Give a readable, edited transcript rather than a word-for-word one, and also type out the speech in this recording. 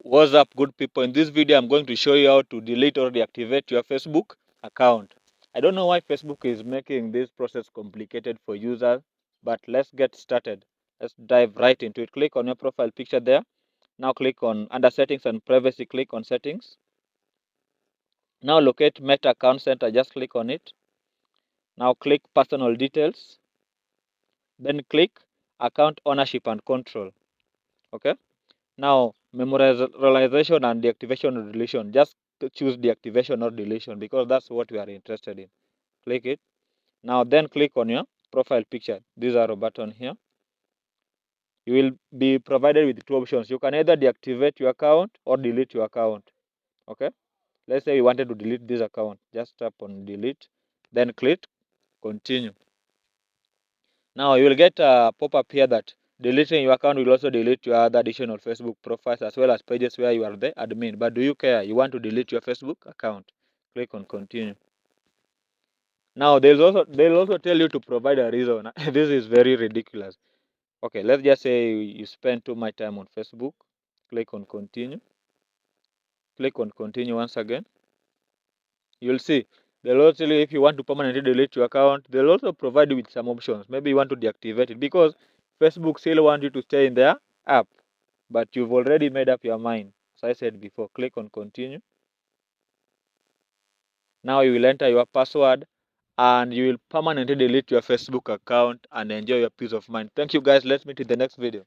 What's up, good people? In this video, I'm going to show you how to delete or deactivate your Facebook account. I don't know why Facebook is making this process complicated for users, but let's get started. Let's dive right into it. Click on your profile picture there. Now click on under settings and privacy, click on settings. Now locate Meta Account Center, just click on it. Now click personal details. Then click account ownership and control. Okay. Now, memorialization and deactivation or deletion. Just choose deactivation or deletion because that's what we are interested in. Click it. Now, then click on your profile picture. This arrow button here. You will be provided with two options. You can either deactivate your account or delete your account. Okay. Let's say you wanted to delete this account. Just tap on delete. Then click continue. Now, you will get a pop-up here that deleting your account will also delete your other additional Facebook profiles as well as pages where you are the admin. But do you care? You want to delete your Facebook account? Click on continue. Now they'll also tell you to provide a reason. This is very ridiculous. Okay, let's just say you spend too much time on Facebook. Click on continue. Click on continue once again. You'll see they'll also tell you if you want to permanently delete your account. They'll also provide you with some options. Maybe you want to deactivate it because Facebook still want you to stay in their app, but you've already made up your mind. As I said before, click on continue. Now you will enter your password and you will permanently delete your Facebook account and enjoy your peace of mind. Thank you guys. Let's meet in the next video.